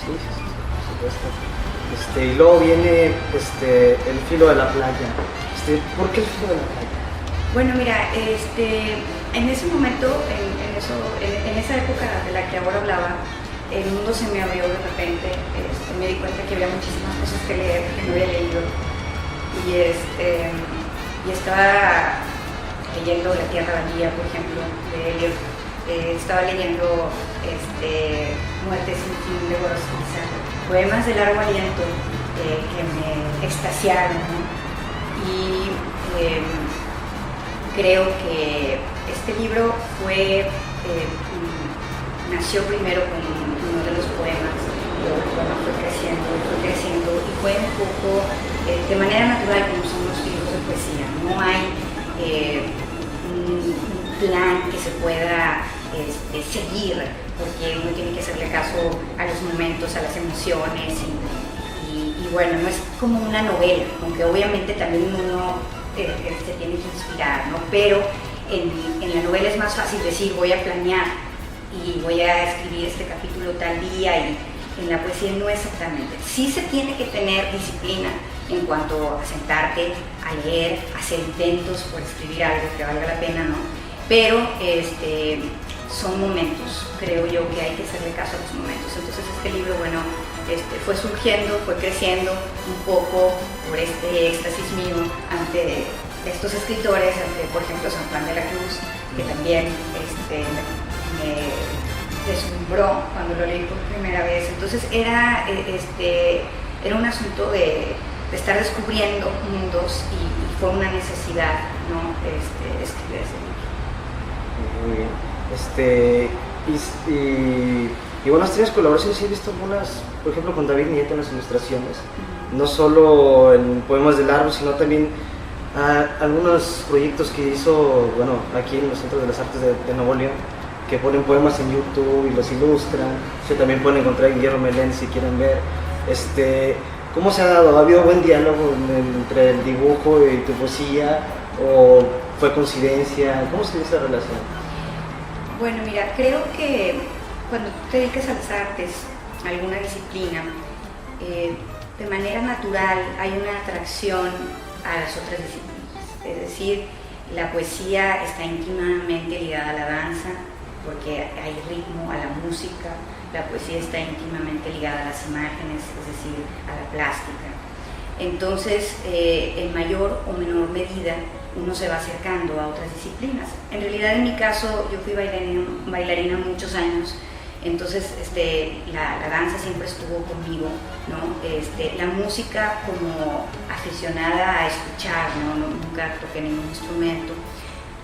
Sí, sí, sí, por supuesto. Y luego viene el filo de la playa. ¿Por qué el filo de la playa? Bueno, mira, en ese momento, en esa época de la que ahora hablaba, el mundo se me abrió de repente. Me di cuenta que había muchísimas cosas que leer que no había leído. Y estaba leyendo La Tierra Baldía, por ejemplo, de Eliot. Estaba leyendo Muerte sin fin de Gorostiza, poemas de largo aliento que me extasiaron, ¿no? Y creo que este libro nació primero con uno de los poemas, y luego el poema fue creciendo y fue un poco de manera natural, como son los libros de poesía. No hay un plan que se pueda seguir, porque uno tiene que hacerle caso a los momentos, a las emociones y bueno, no es como una novela, aunque obviamente también uno se tiene que inspirar, ¿no? Pero en la novela es más fácil decir voy a planear y voy a escribir este capítulo tal día, y en la poesía no exactamente. Sí se tiene que tener disciplina en cuanto a sentarte, a leer, a hacer intentos por escribir algo que valga la pena, ¿no? Pero son momentos, creo yo que hay que hacerle caso a los momentos. Entonces este libro, bueno, fue surgiendo, fue creciendo un poco por este éxtasis mío ante estos escritores, ante por ejemplo San Juan de la Cruz, que también me deslumbró cuando lo leí por primera vez. Entonces era un asunto de estar descubriendo mundos y fue una necesidad, ¿no? Escribir ese libro. Muy bien. Y bueno, has tenido colaboraciones, sí he visto algunas, por ejemplo con David Nieto en las ilustraciones, no solo en Poemas del Árbol, sino también algunos proyectos que hizo, bueno, aquí en los Centros de las Artes de Nuevo León, que ponen poemas en YouTube y los ilustran. Se también pueden encontrar en Guillermo Meléndez si quieren ver. ¿Cómo se ha dado? ¿Ha habido buen diálogo entre el dibujo y tu poesía? ¿O fue coincidencia? ¿Cómo se dio esa relación? Bueno, mira, creo que cuando tú te dedicas a las artes, a alguna disciplina, de manera natural hay una atracción a las otras disciplinas. Es decir, la poesía está íntimamente ligada a la danza, porque hay ritmo, a la música. La poesía está íntimamente ligada a las imágenes, es decir, a la plástica. Entonces, en mayor o menor medida, uno se va acercando a otras disciplinas. En realidad, en mi caso, yo fui bailarina muchos años, entonces la danza siempre estuvo conmigo, ¿no? La música como aficionada a escuchar, ¿no? Nunca toqué ningún instrumento.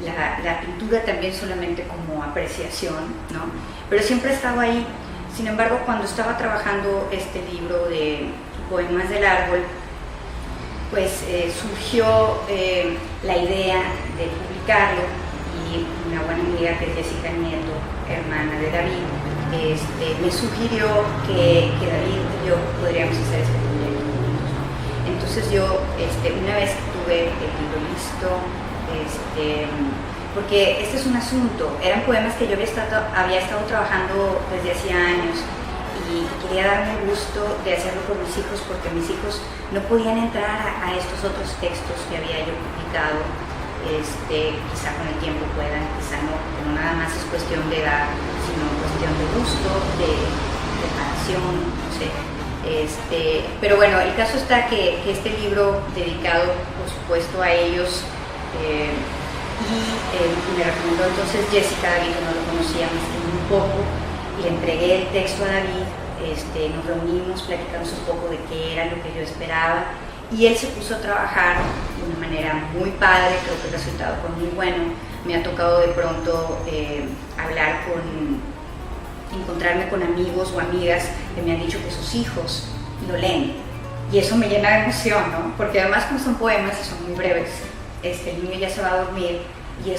La pintura también solamente como apreciación, ¿no? Pero siempre estaba ahí. Sin embargo, cuando estaba trabajando este libro de Poemas del Árbol, pues surgió la idea de publicarlo, y una buena amiga que es Jessica Nieto, hermana de David, me sugirió que David y yo podríamos hacer este proyecto juntos, ¿no? Entonces yo, una vez que tuve el libro listo, porque este es un asunto, eran poemas que yo había estado trabajando desde hacía años, y quería darme el gusto de hacerlo por mis hijos, porque mis hijos no podían entrar a estos otros textos que había yo publicado. Quizá con el tiempo puedan, quizá no, pero nada más es cuestión de edad, sino cuestión de gusto, de preparación, no sé. Pero bueno, el caso está que este libro, dedicado por supuesto a ellos, y me recomendó entonces Jessica, David, que no lo conocía más que un poco, y le entregué el texto a David. Nos reunimos, platicamos un poco de qué era lo que yo esperaba, y él se puso a trabajar de una manera muy padre. Creo que el resultado fue muy bueno. Me ha tocado de pronto encontrarme con amigos o amigas que me han dicho que sus hijos lo leen, y eso me llena de emoción, ¿no? Porque además, como son poemas y son muy breves, el niño ya se va a dormir y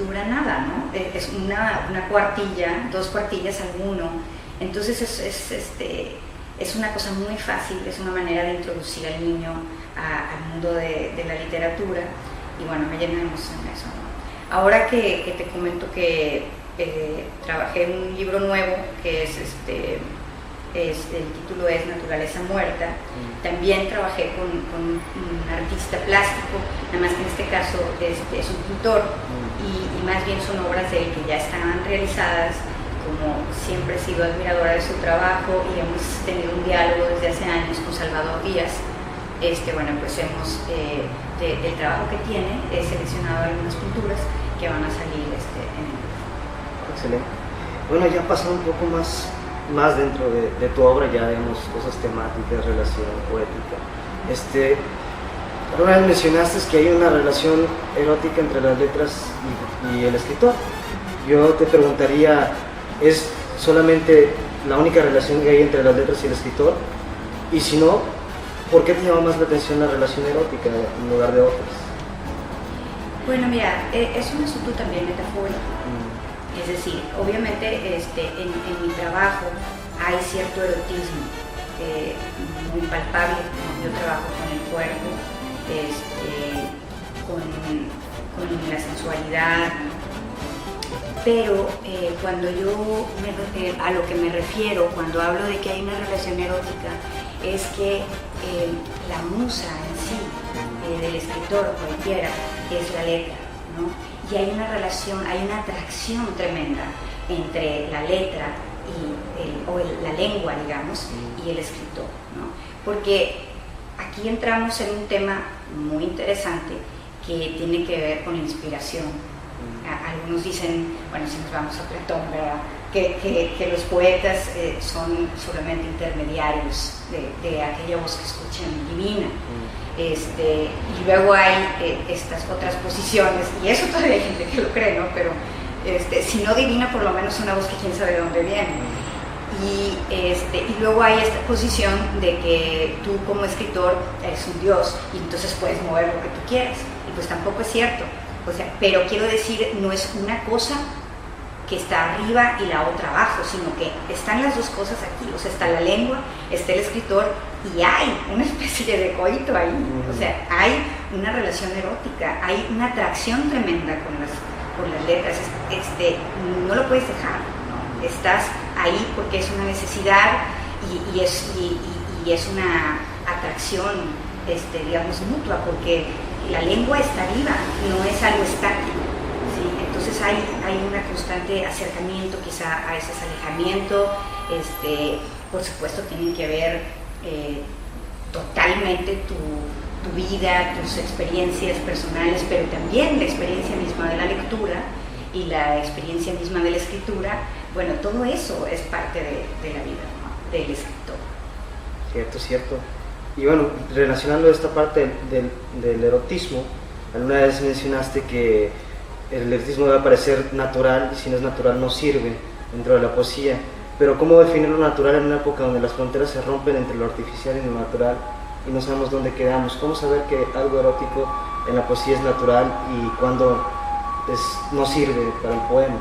dura nada, ¿no? Es una cuartilla, 2 cuartillas alguno. Entonces es una cosa muy fácil, es una manera de introducir al niño al mundo de la literatura, y bueno, me llena de emoción eso, ¿no? Ahora que te comento que trabajé en un libro nuevo, que es el título es Naturaleza Muerta. También trabajé con un artista plástico, nada más que en este caso es un pintor, y más bien son obras de él que ya estaban realizadas. Como siempre he sido admiradora de su trabajo y hemos tenido un diálogo desde hace años con Salvador Díaz, bueno, pues hemos, del trabajo que tiene, he seleccionado algunas pinturas que van a salir en el libro. Excelente. Bueno, ya pasando un poco más dentro de tu obra, ya vemos cosas temáticas, relación poética. Ahora mencionaste que hay una relación erótica entre las letras y el escritor. Yo te preguntaría, ¿es solamente la única relación que hay entre las letras y el escritor? Y si no, ¿por qué te llama más la atención la relación erótica en lugar de otras? Bueno, mira, es un asunto también metafórico. Es decir, obviamente en mi trabajo hay cierto erotismo muy palpable, ¿no? Yo trabajo con el cuerpo, con la sensualidad, pero cuando yo a lo que me refiero cuando hablo de que hay una relación erótica es que la musa en sí del escritor cualquiera es la letra, ¿no? Y hay una relación, hay una atracción tremenda entre la letra y la lengua, digamos, y el escritor, ¿no? Porque aquí entramos en un tema muy interesante que tiene que ver con la inspiración. Algunos dicen, bueno, si nos vamos a Platón, ¿verdad? Que los poetas son solamente intermediarios de aquella voz que escuchan divina. Y luego hay estas otras posiciones, y eso todavía hay gente que lo cree, ¿no? Pero si no divina, por lo menos una voz que quién sabe de dónde viene. Y luego hay esta posición de que tú como escritor eres un dios y entonces puedes mover lo que tú quieras, y pues tampoco es cierto. O sea, pero quiero decir, no es una cosa que está arriba y la otra abajo, sino que están las dos cosas aquí. O sea, está la lengua, está el escritor, y hay una especie de coito ahí. O sea, hay una relación erótica, hay una atracción tremenda con las letras. No lo puedes dejar, ¿no? Estás ahí porque es una necesidad y es una atracción, digamos, mutua, porque la lengua está viva, no es algo estático, ¿sí? Entonces hay un constante acercamiento quizá a ese alejamiento. Por supuesto tienen que ver totalmente tu vida, tus experiencias personales, pero también la experiencia misma de la lectura y la experiencia misma de la escritura. Bueno, todo eso es parte de la vida, ¿no? Del escritor. Cierto. Y bueno, relacionando esta parte del erotismo, alguna vez mencionaste que el erotismo debe parecer natural, y si no es natural no sirve dentro de la poesía. Pero ¿cómo definir lo natural en una época donde las fronteras se rompen entre lo artificial y lo natural y no sabemos dónde quedamos? ¿Cómo saber que algo erótico en la poesía es natural y cuándo no sirve para el poema?